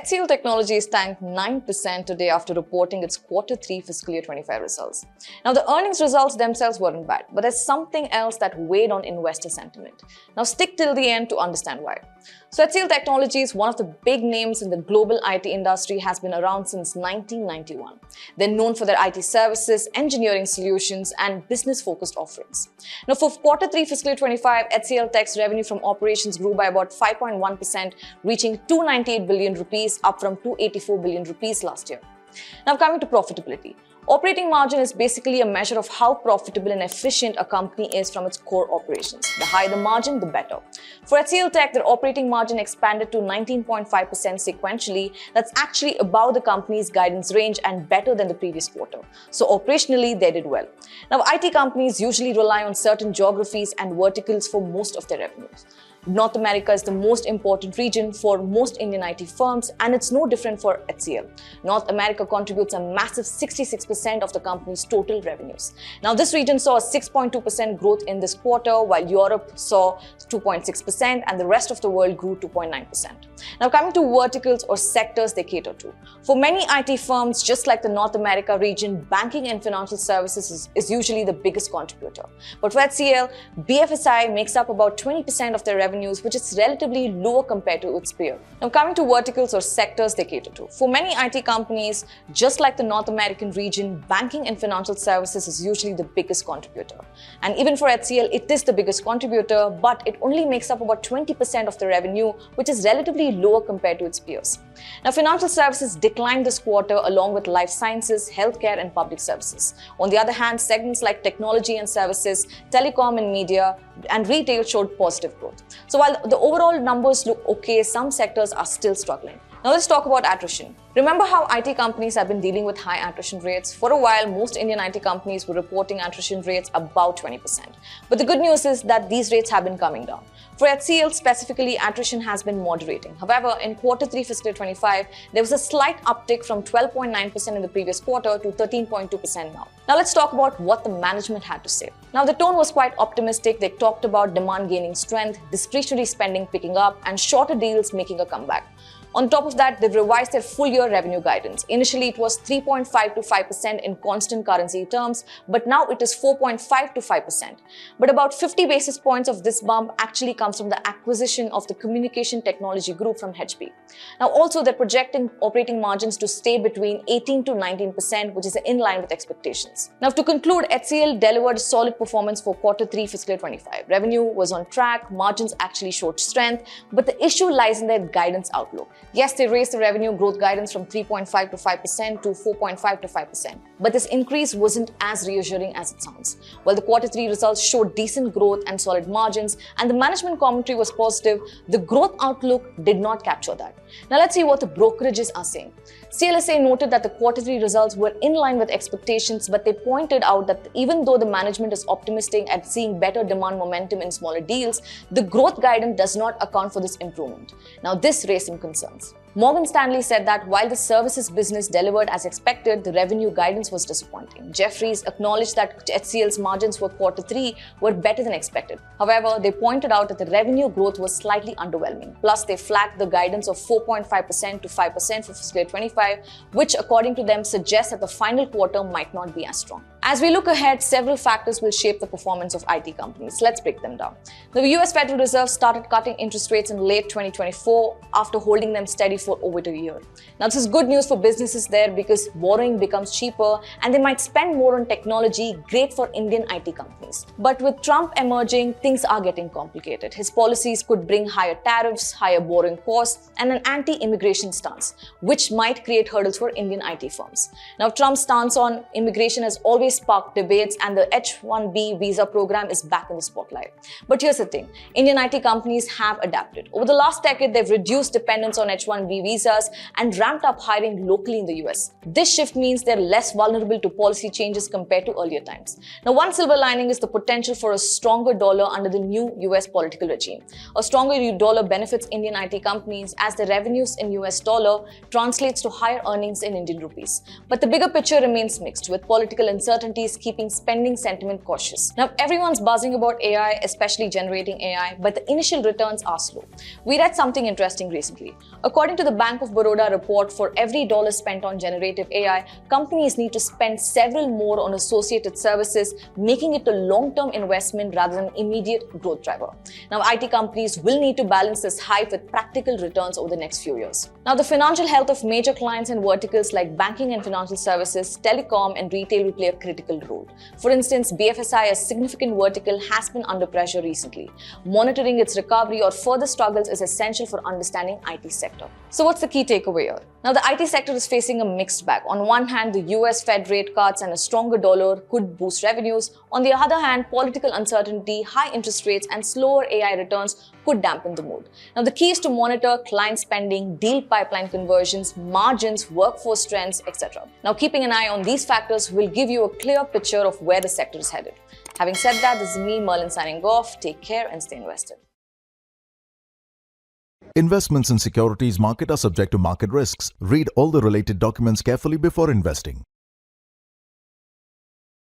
HCL Technologies tanked 9% today after reporting its Q3 fiscal year 25 results. Now, the earnings results themselves weren't bad, but there's something else that weighed on investor sentiment. Now, stick till the end to understand why. So, HCL Technologies, one of the big names in the global IT industry, has been around since 1991. They're known for their IT services, engineering solutions, and business-focused offerings. Now, for Q3 fiscal year 25, HCL Tech's revenue from operations grew by about 5.1%, reaching 298 billion rupees, up from 284 billion rupees last year. Now, coming to profitability. Operating margin is basically a measure of how profitable and efficient a company is from its core operations. The higher the margin, the better. For HCL Tech, their operating margin expanded to 19.5% sequentially. That's actually above the company's guidance range and better than the previous quarter. So operationally, they did well. Now, IT companies usually rely on certain geographies and verticals for most of their revenues. North America is the most important region for most Indian IT firms, and it's no different for HCL. North America contributes a massive 66% of the company's total revenues. Now, this region saw a 6.2% growth in this quarter, while Europe saw 2.6% and the rest of the world grew 2.9%. Now, coming to verticals or sectors they cater to. For many IT firms, just like the North America region, banking and financial services is usually the biggest contributor. But for HCL, BFSI makes up about 20% of their revenue, which is relatively lower compared to its peer. Now, coming to verticals or sectors they cater to. For many IT companies, just like the North American region, banking and financial services is usually the biggest contributor. And even for HCL, it is the biggest contributor, but it only makes up about 20% of the revenue, which is relatively lower compared to its peers. Now, financial services declined this quarter along with life sciences, healthcare, and public services. On the other hand, segments like technology and services, telecom and media, and retail showed positive growth. So while the overall numbers look okay, some sectors are still struggling. Now let's talk about attrition. Remember how IT companies have been dealing with high attrition rates? For a while, most Indian IT companies were reporting attrition rates about 20%. But the good news is that these rates have been coming down. For HCL specifically, attrition has been moderating. However, in Q3 fiscal 25, there was a slight uptick from 12.9% in the previous quarter to 13.2% now. Now let's talk about what the management had to say. Now the tone was quite optimistic. They talked about demand gaining strength, discretionary spending picking up, and shorter deals making a comeback. On top of that, they've revised their full-year revenue guidance. Initially, it was 3.5 to 5% in constant currency terms, but now it is 4.5 to 5%. But about 50 basis points of this bump actually comes from the acquisition of the communication technology group from HP. Now, also, they're projecting operating margins to stay between 18 to 19%, which is in line with expectations. Now, to conclude, HCL delivered solid performance for Q3 fiscal 25. Revenue was on track, margins actually showed strength, but the issue lies in their guidance outlook. Yes, they raised the revenue growth guidance from 3.5 to 5% to 4.5 to 5%. But this increase wasn't as reassuring as it sounds. While the Q3 results showed decent growth and solid margins, and the management commentary was positive, the growth outlook did not capture that. Now let's see what the brokerages are saying. CLSA noted that the Q3 results were in line with expectations, but they pointed out that even though the management is optimistic at seeing better demand momentum in smaller deals, the growth guidance does not account for this improvement. Now this raised some concerns. Morgan Stanley said that while the services business delivered as expected, the revenue guidance was disappointing. Jefferies acknowledged that HCL's margins for Q3 were better than expected. However, they pointed out that the revenue growth was slightly underwhelming. Plus, they flagged the guidance of 4.5% to 5% for fiscal year 25, which according to them suggests that the final quarter might not be as strong. As we look ahead, several factors will shape the performance of IT companies. Let's break them down. The US Federal Reserve started cutting interest rates in late 2024 after holding them steady for over a year. Now, this is good news for businesses there because borrowing becomes cheaper and they might spend more on technology, great for Indian IT companies. But with Trump emerging, things are getting complicated. His policies could bring higher tariffs, higher borrowing costs, and an anti-immigration stance, which might create hurdles for Indian IT firms. Now, Trump's stance on immigration has always sparked debates, and the H-1B visa program is back in the spotlight. But here's the thing, Indian IT companies have adapted. Over the last decade, they've reduced dependence on H-1B visas and ramped up hiring locally in the US. This shift means they're less vulnerable to policy changes compared to earlier times. Now, one silver lining is the potential for a stronger dollar under the new US political regime. A stronger dollar benefits Indian IT companies as the revenues in US dollar translates to higher earnings in Indian rupees. But the bigger picture remains mixed, with political uncertainties keeping spending sentiment cautious. Now, everyone's buzzing about AI, especially generating AI, but the initial returns are slow. We read something interesting recently. According According to the Bank of Baroda report, for every dollar spent on generative AI, companies need to spend several more on associated services, making it a long-term investment rather than immediate growth driver. Now, IT companies will need to balance this hype with practical returns over the next few years. Now, the financial health of major clients in verticals like banking and financial services, telecom, and retail will play a critical role. For instance, BFSI, a significant vertical, has been under pressure recently. Monitoring its recovery or further struggles is essential for understanding IT sector. So what's the key takeaway here? Now, the IT sector is facing a mixed bag. On one hand, the US Fed rate cuts and a stronger dollar could boost revenues. On the other hand, political uncertainty, high interest rates, and slower AI returns could dampen the mood. Now, the key is to monitor client spending, deal pipeline conversions, margins, workforce trends, etc. Now, keeping an eye on these factors will give you a clear picture of where the sector is headed. Having said that, this is me, Merlin, signing off. Take care and stay invested. Investments in securities market are subject to market risks. Read all the related documents carefully before investing.